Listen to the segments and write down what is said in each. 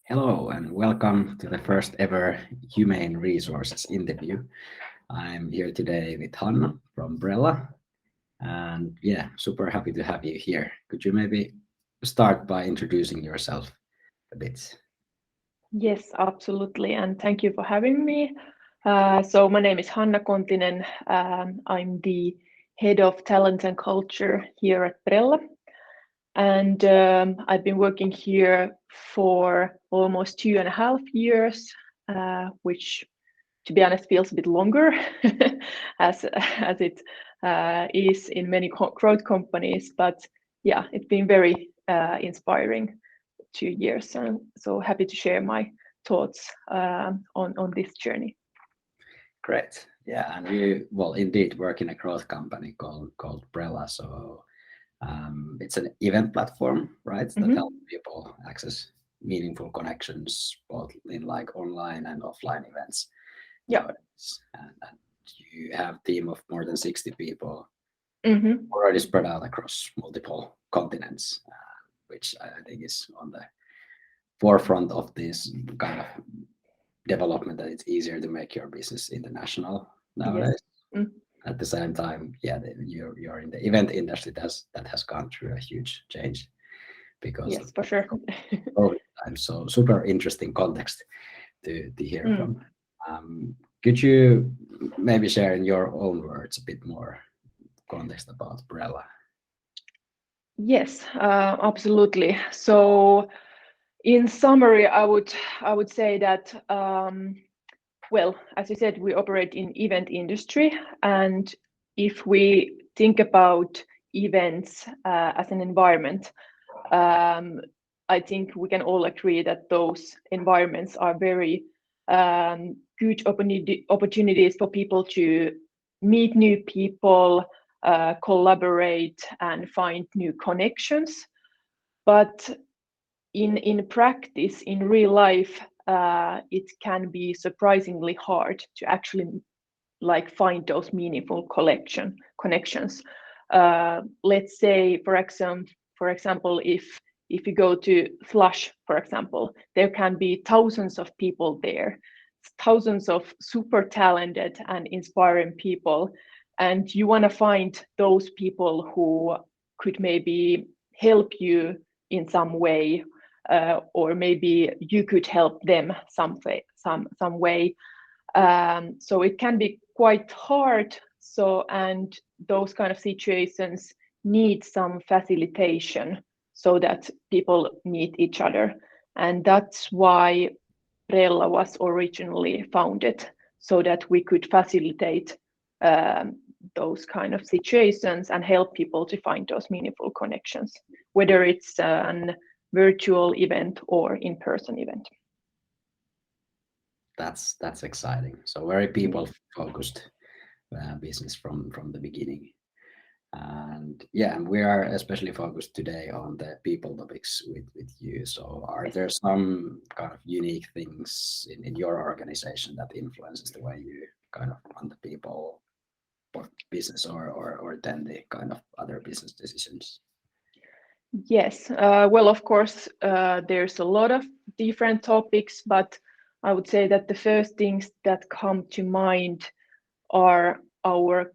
Hello and welcome to the first ever Humane Resources interview. I'm here today with Hanna from Brella, and yeah, super happy to have you here. Could you maybe start by introducing yourself a bit? Yes, absolutely. And thank you for having me. So my name is Hanna Kontinen. I'm the head of talent and culture here at Brella. And I've been working here for almost 2.5 years, which, to be honest, feels a bit longer as it is in many growth companies. But yeah, it's been very inspiring 2 years. And so happy to share my thoughts on this journey. Great. Yeah, and you indeed work in a growth company called Brella. So it's an event platform, right? That helps people access meaningful connections both in like online and offline events. Yeah. And you have a team of more than 60 people Mm-hmm. already spread out across multiple continents, which I think is on the forefront of this kind of development, that it's easier to make your business international nowadays. Yes. Mm. At the same time, yeah, you're in the event industry that has gone through a huge change because of Yes, for sure. COVID time. So super interesting context to hear from. Could you maybe share in your own words a bit more context about Brella? Yes, absolutely. So, in summary, I would say that well, as you said, we operate in event industry, and if we think about events as an environment, I think we can all agree that those environments are very good opportunities for people to meet new people, collaborate, and find new connections. But in practice, in real life, it can be surprisingly hard to actually like find those meaningful connections. Let's say, for example, if you go to Flush, for example, there can be thousands of people there, thousands of super talented and inspiring people, and you want to find those people who could maybe help you in some way, or maybe you could help them some way. So it can be quite hard. So, and those kind of situations need some facilitation so that people meet each other. And that's why Brella was originally founded, so that we could facilitate those kind of situations and help people to find those meaningful connections, whether it's an virtual event or in-person event. That's exciting. So very people focused business from the beginning. And yeah, we are especially focused today on the people topics with you. So are there some kind of unique things in your organization that influences the way you kind of run the people or business or then the kind of other business decisions? Yes, well, of course, there's a lot of different topics, but I would say that the first things that come to mind are our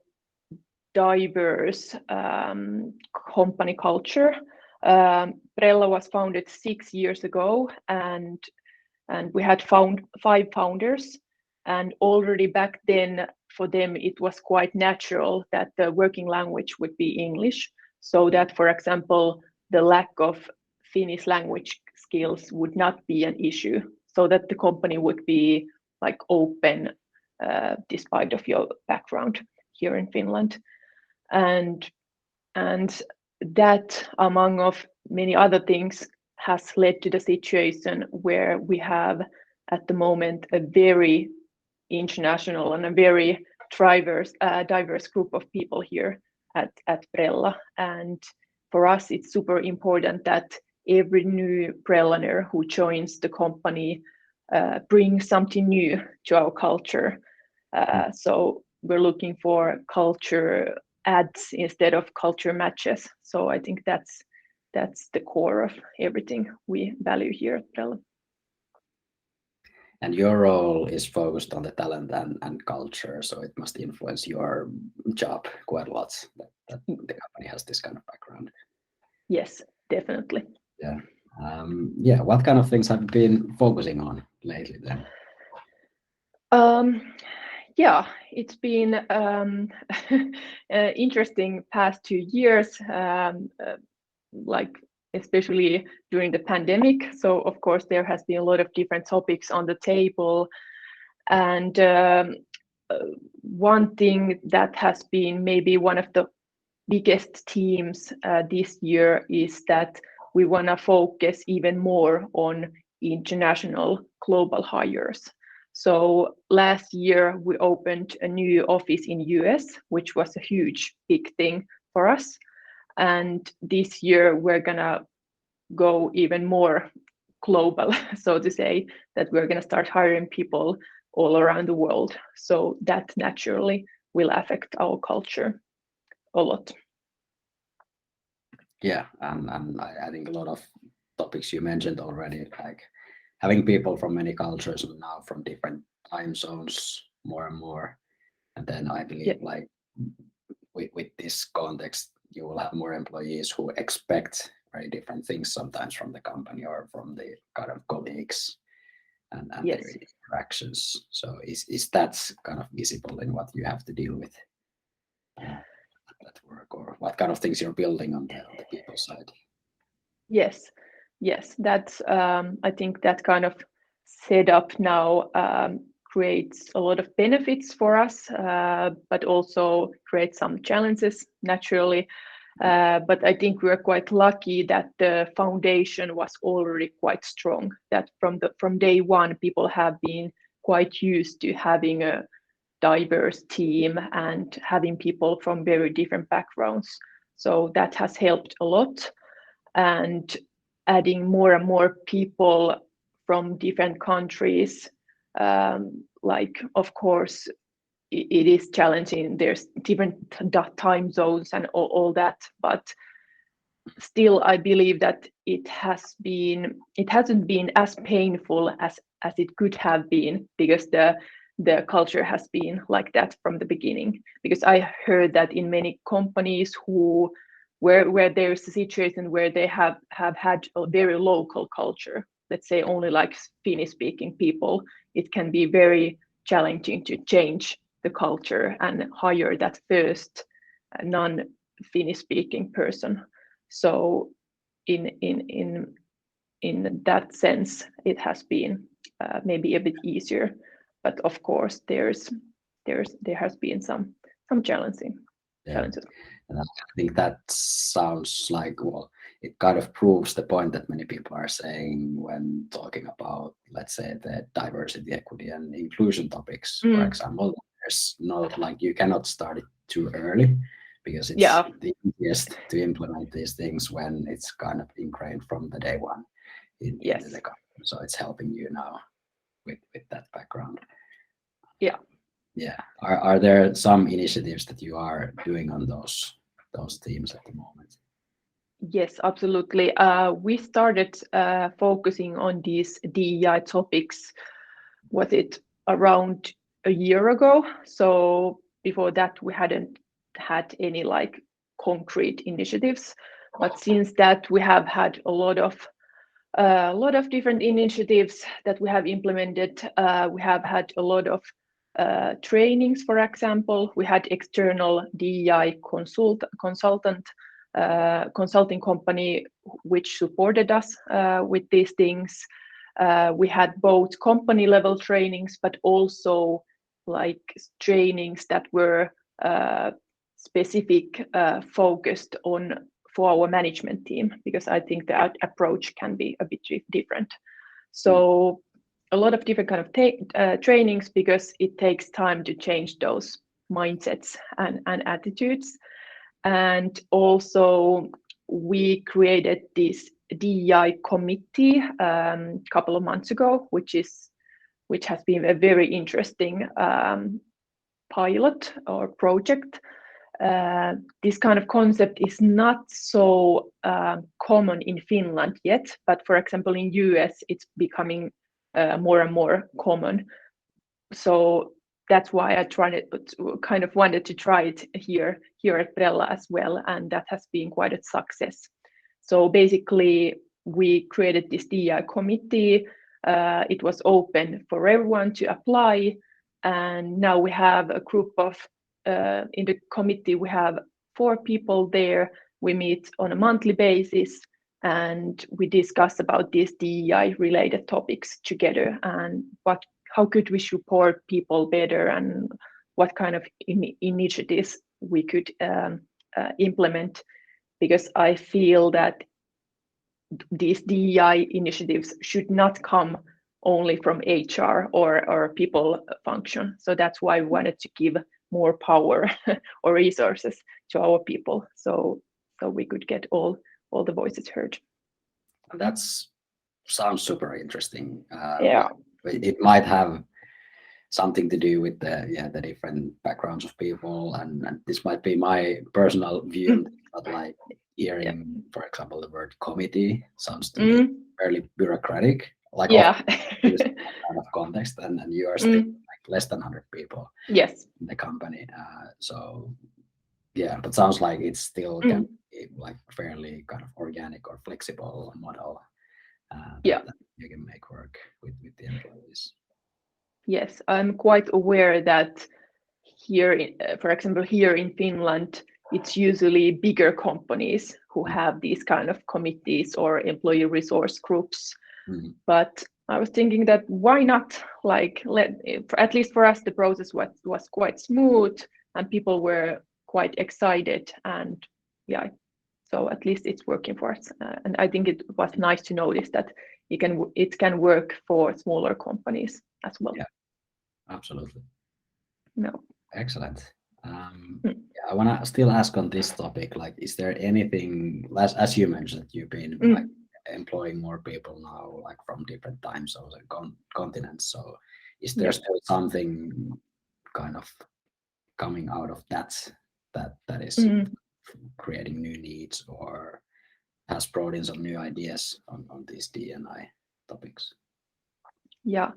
diverse company culture. Brella was founded 6 years ago, and we had found 5 founders. And already back then, for them, it was quite natural that the working language would be English, so that, for example, the lack of Finnish language skills would not be an issue, so that the company would be like open despite of your background here in Finland. And that, among of many other things, has led to the situation where we have at the moment a very international and a very diverse group of people here at Brella. And for us, it's super important that every new Brellaner who joins the company brings something new to our culture. So we're looking for culture adds instead of culture matches. So I think that's the core of everything we value here at Brella. And your role is focused on the talent and culture, so it must influence your job quite a lot. That the company has this kind of background. Yes, definitely. Yeah. Yeah. What kind of things have you been focusing on lately then? Yeah, it's been interesting past 2 years, like especially during the pandemic. So of course there has been a lot of different topics on the table, and one thing that has been maybe one of the biggest themes this year is that we want to focus even more on international global hires. So last year we opened a new office in US, which was a huge, big thing for us. And this year we're gonna go even more global, so to say, that we're gonna start hiring people all around the world. So that naturally will affect our culture a lot. Yeah, and I think a lot of topics you mentioned already, like having people from many cultures and now from different time zones more and more. And then I Yeah. believe like with this context, you will have more employees who expect very different things sometimes from the company or from the kind of colleagues and their Yes. interactions. So is that kind of visible in what you have to deal with at work, or what kind of things you're building on the people side? Yes, yes, that's I think that kind of setup now creates a lot of benefits for us, but also creates some challenges naturally. But I think we're quite lucky that the foundation was already quite strong. That from day one, people have been quite used to having a diverse team and having people from very different backgrounds. So that has helped a lot, and adding more and more people from different countries, like of course it is challenging, there's different time zones and all that, but still I believe that it hasn't been as painful as it could have been, because the culture has been like that from the beginning. Because I heard that in many companies where there's a situation where they have had a very local culture, let's say only like Finnish speaking people, it can be very challenging to change the culture and hire that first non-Finnish speaking person. So in that sense, it has been maybe a bit easier, but of course there has been some challenging Yeah. challenges. And I think that sounds like, well, it kind of proves the point that many people are saying when talking about, let's say, the diversity, equity, and inclusion topics. For example, there's no, like, you cannot start it too early, because it's Yeah. the easiest to implement these things when it's kind of ingrained from the day one into Yes. the company. So it's helping you now with that background. Yeah. Yeah. Are there some initiatives that you are doing on those themes at the moment? Yes, absolutely. We started focusing on these DEI topics, was it around a year ago? So before that, we hadn't had any like concrete initiatives. But since that, we have had a lot of different initiatives that we have implemented. We have had a lot of trainings, for example. We had external DEI consulting company which supported us with these things. We had both company level trainings, but also like trainings that were specific focused on for our management team, because I think that approach can be a bit different. So a lot of different kind of trainings, because it takes time to change those mindsets and attitudes. And also we created this DEI committee a couple of months ago, which has been a very interesting pilot or project. This kind of concept is not so common in Finland yet, but for example in US it's becoming more and more common. So that's why I kind of wanted to try it here at Brella as well, and that has been quite a success. So basically, we created this DEI committee. It was open for everyone to apply, and now we have a group of in the committee. We have 4 people there. We meet on a monthly basis, and we discuss about these DEI related topics together, and how could we support people better, and what kind of initiatives we could implement, because I feel that these DEI initiatives should not come only from HR or people function. So that's why we wanted to give more power or resources to our people, so we could get all the voices heard. And that's sounds super interesting. Yeah. It might have something to do with the different backgrounds of people, and this might be my personal view, but like hearing, for example, the word committee sounds to me fairly bureaucratic. Like kind of context, and you are still like less than 100 people. Yes. In the company. So yeah, but sounds like it's still can be like fairly kind of organic or flexible model that you can make work with the employees. Yes, I'm quite aware that here, for example, here in Finland, it's usually bigger companies who have these kind of committees or employee resource groups. But I was thinking that why not, like, at least for us, the process was quite smooth and people were quite excited, and yeah, so at least it's working for us. And I think it was nice to notice that it can work for smaller companies as well. Yeah, absolutely. No. Excellent. I want to still ask on this topic, like, is there anything, as you mentioned, you've been like employing more people now, like from different time zones and continents. So is there still something kind of coming out of that is creating new needs or has brought in some new ideas on these DE&I topics? Yeah.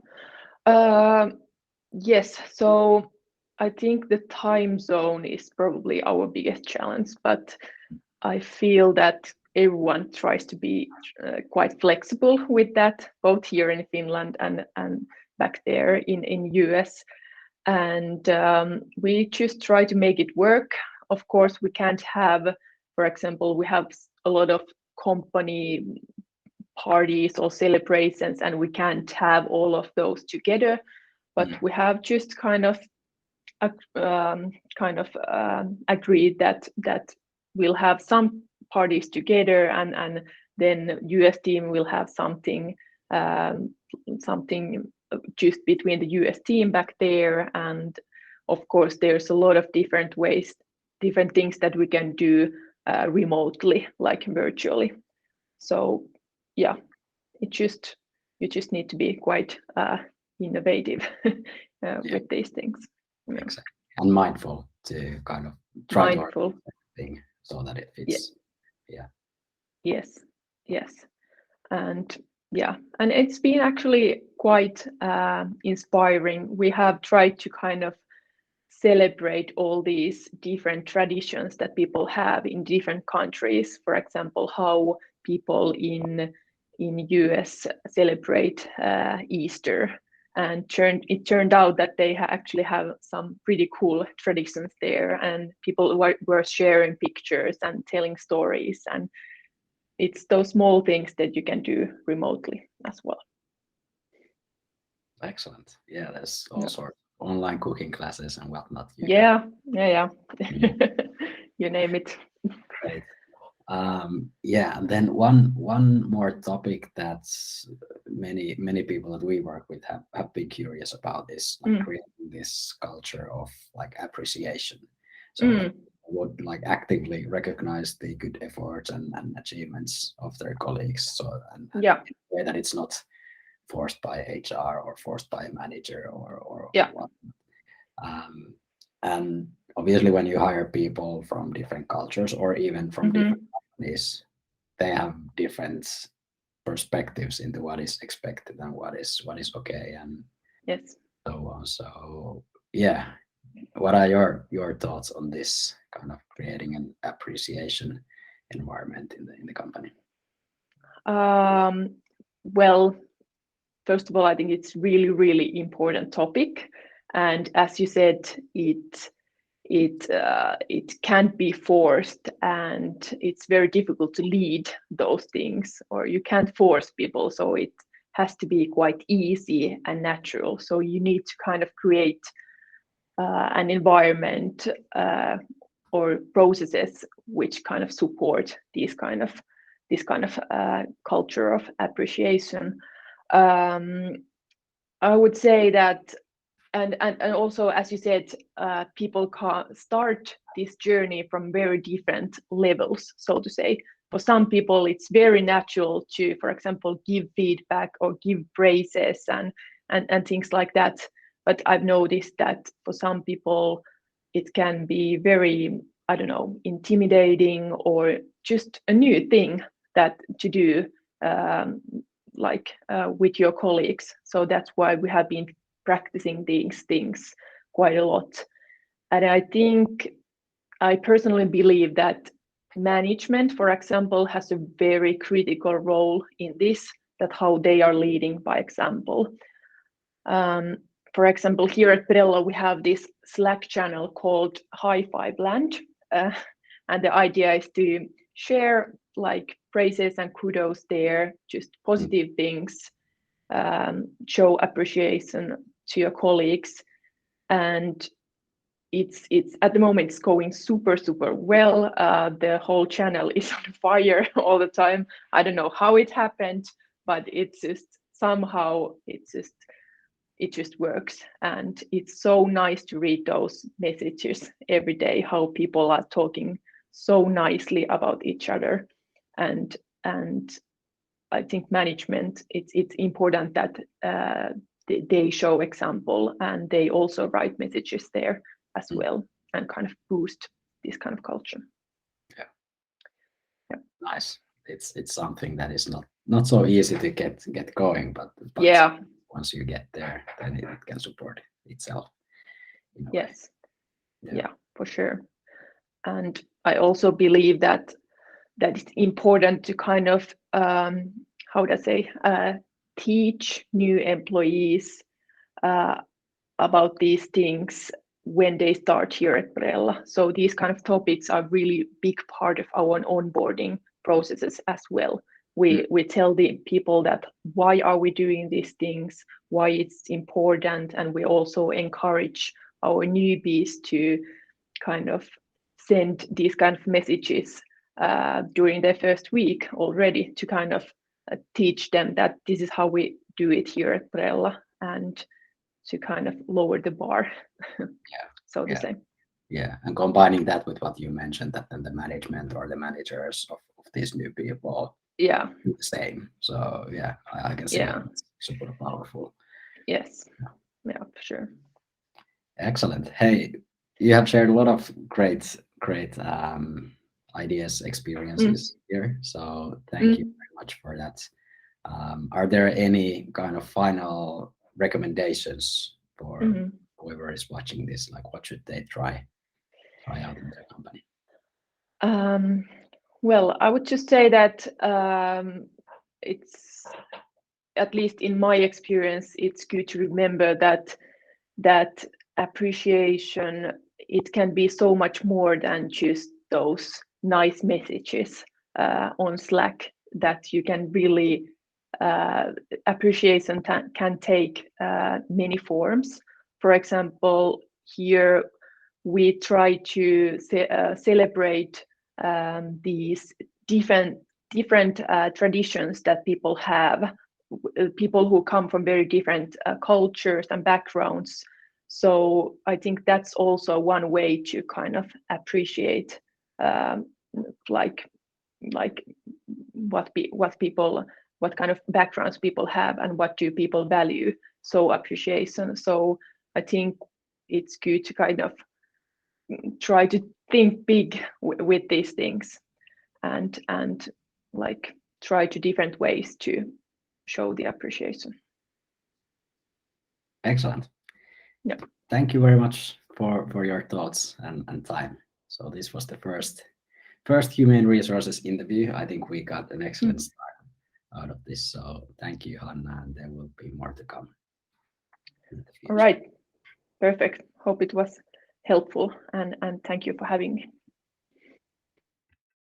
Yes. So I think the time zone is probably our biggest challenge, but I feel that everyone tries to be quite flexible with that, both here in Finland and back there in US. And we just try to make it work. Of course, we can't have, for example, we have a lot of company parties or celebrations, and we can't have all of those together. But we have just kind of agreed that we'll have some parties together, and then US team will have something just between the US team back there. And of course, there's a lot of different ways, different things that we can do remotely, like virtually. So yeah, you just need to be quite innovative with these things. Yeah. Exactly. And mindful to kind of try to thing so that it fits. Yeah. Yes. And yeah, and it's been actually quite inspiring. We have tried to kind of celebrate all these different traditions that people have in different countries. For example, how people in US celebrate Easter, and it turned out that they actually have some pretty cool traditions there, and people were sharing pictures and telling stories, and it's those small things that you can do remotely as well. Excellent. Yeah, there's all sorts of online cooking classes and whatnot. Yeah. You name it. Great. And then one more topic that's many people that we work with have been curious about is like creating this culture of like appreciation. So that would like actively recognize the good efforts and achievements of their colleagues. So and in a way that it's not forced by HR or forced by a manager or what. And obviously when you hire people from different cultures or even from different companies, they have different perspectives into what is expected and what is okay, and Yes. so on. So yeah, what are your thoughts on this kind of creating an appreciation environment in the company? Well, first of all, I think it's really, really important topic, and as you said, it can't be forced, and it's very difficult to lead those things, or you can't force people. So it has to be quite easy and natural. So you need to kind of create an environment or processes which kind of support this kind of culture of appreciation. I would say that, and also, as you said, people can start this journey from very different levels, so to say. For some people, it's very natural to, for example, give feedback or give praises and things like that. But I've noticed that for some people, it can be very, I don't know, intimidating or just a new thing that to do, with your colleagues. So that's why we have been practicing these things quite a lot. And I personally believe that management, for example, has a very critical role in this, that how they are leading by example. For example, here at Brella, we have this Slack channel called High Five Land. And the idea is to share like praises and kudos there, just positive things, show appreciation to your colleagues. And it's at the moment it's going super well. The whole channel is on fire all the time. I don't know how it happened, but it's just somehow it just works, and it's so nice to read those messages every day, how people are talking so nicely about each other. And I think management, it's important that they show example, and they also write messages there as well, and kind of boost this kind of culture. Yeah. Nice. It's something that is not so easy to get going, but Yeah. Once you get there, then it can support itself in a way. Yes. Yeah, for sure. And I also believe that it's important to kind of how do I say, teach new employees about these things when they start here at Brella. So these kind of topics are really big part of our onboarding processes as well. We tell the people that why are we doing these things, why it's important, and we also encourage our newbies to kind of send these kind of messages during their first week already, to kind of teach them that this is how we do it here at Brella, and to kind of lower the bar, so to say. Yeah, and combining that with what you mentioned, that then the management or the managers of these new people do the same. So yeah, I can see how it's super powerful. Yes, yeah, for sure. Excellent. Hey, you have shared a lot of great ideas, experiences here. So thank you very much for that. Are there any kind of final recommendations for whoever is watching this? Like, what should they try out in their company? Well, I would just say that it's, at least in my experience, it's good to remember that appreciation, it can be so much more than just those nice messages on Slack, that you can really appreciation can take many forms. For example, here we try to celebrate these different traditions that people have, people who come from very different cultures and backgrounds. So I think that's also one way to kind of appreciate like what kind of backgrounds people have, and what do people value. So appreciation. So I think it's good to kind of try to think big with these things, and like try to different ways to show the appreciation. Excellent. Yep. Thank you very much for your thoughts and time. So this was the first human resources interview. I think we got an excellent start out of this. So thank you, Hanna, and there will be more to come. All right. Perfect. Hope it was helpful, and thank you for having me.